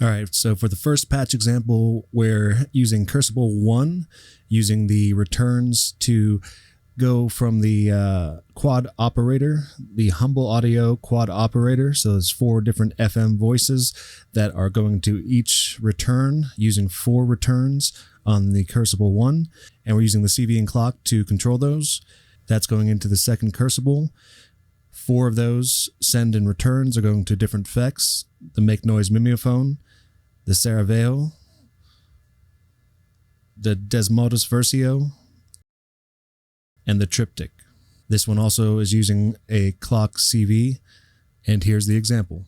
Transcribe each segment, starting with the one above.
All right, so for the first patch example, we're using Cursible 1, using the returns to go from the quad operator, the Humble Audio quad operator. So there's 4 different FM voices that are going to each return using 4 returns on the Cursible 1. And we're using the CV and clock to control those. That's going into the second Cursible. 4 of those send and returns are going to different effects: the Make Noise Mimeophone, the Saraveo, the Desmodus Versio, and the Triptych. This one also is using a clock CV, and here's the example.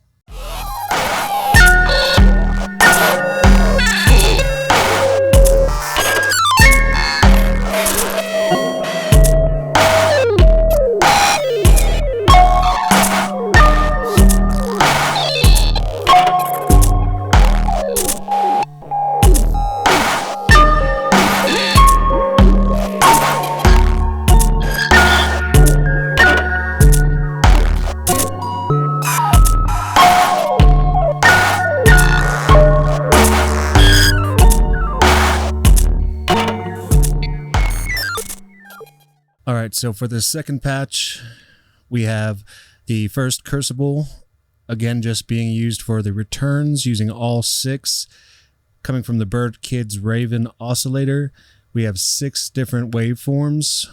All right, so for the second patch, we have the first Cursible, again just being used for the returns, using all 6, coming from the Bird Kids Raven oscillator. We have 6 different waveforms,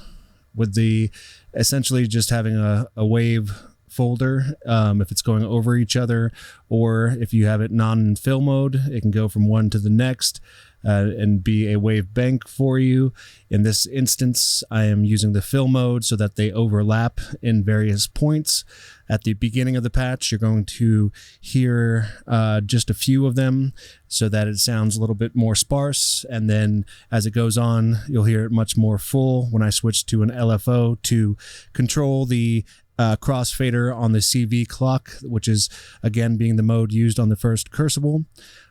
with the essentially just having a wave folder if it's going over each other, or if you have it non-fill mode, it can go from one to the next and be a wave bank for you. In this instance, I am using the fill mode so that they overlap in various points. At the beginning of the patch, you're going to hear just a few of them so that it sounds a little bit more sparse, and then as it goes on, you'll hear it much more full when I switch to an LFO to control the crossfader on the CV clock, which is again being the mode used on the first Cursible.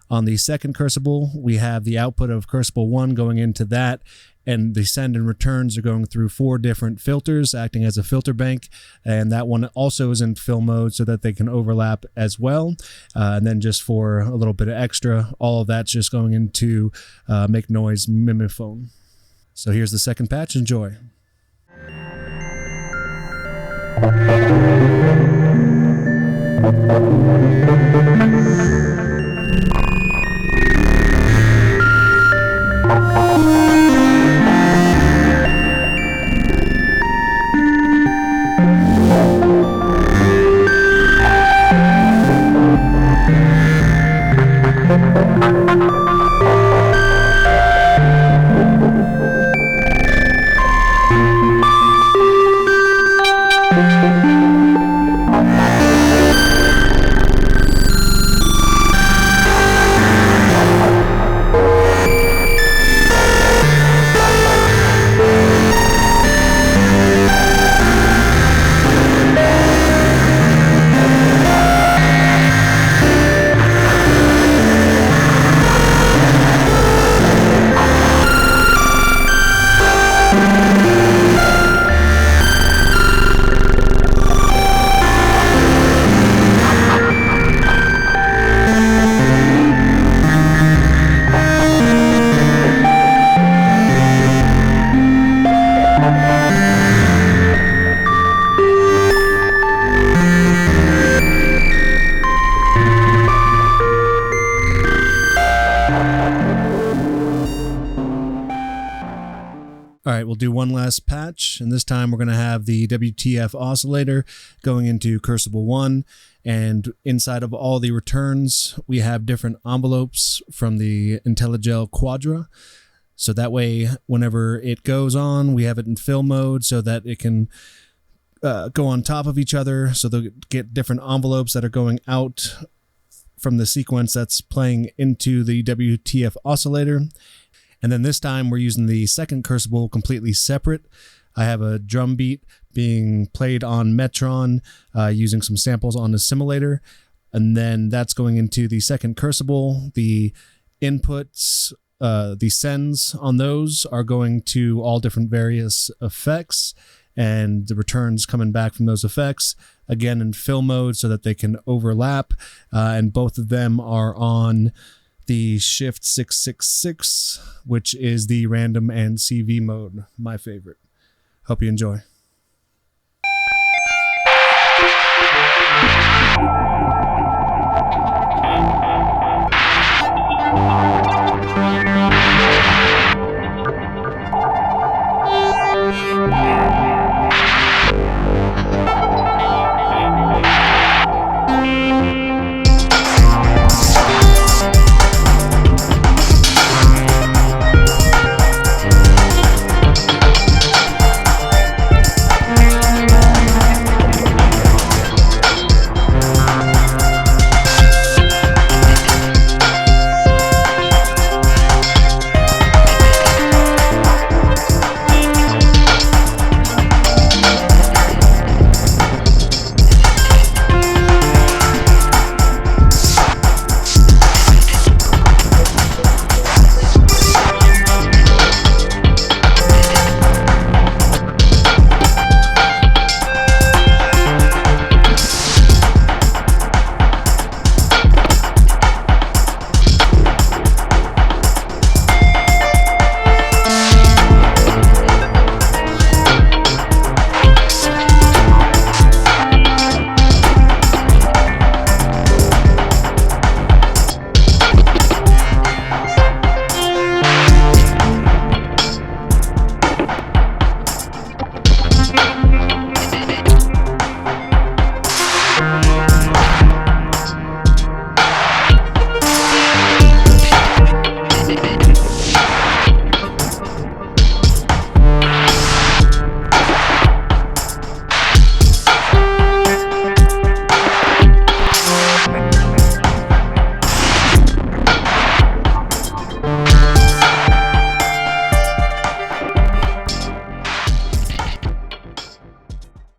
On the second Cursible, we have the output of Cursible 1 going into that, and the send and returns are going through 4 different filters, acting as a filter bank, and that one also is in fill mode so that they can overlap as well. And then just for a little bit of extra, all of that's just going into Make Noise Mimeophone. So here's the second patch. Enjoy. All right, we'll do one last patch, and this time we're going to have the WTF oscillator going into Cursible 1, and inside of all the returns, we have different envelopes from the IntelliGel Quadra. So that way, whenever it goes on, we have it in fill mode so that it can go on top of each other. So they'll get different envelopes that are going out from the sequence that's playing into the WTF oscillator. And then this time we're using the second Cursible completely separate. I have a drum beat being played on Metron using some samples on the simulator. And then that's going into the second Cursible. The inputs, the sends on those are going to all different various effects. and the returns coming back from those effects, again in fill mode so that they can overlap, and both of them are on the Shift 666, which is the random and CV mode, my favorite. Hope you enjoy.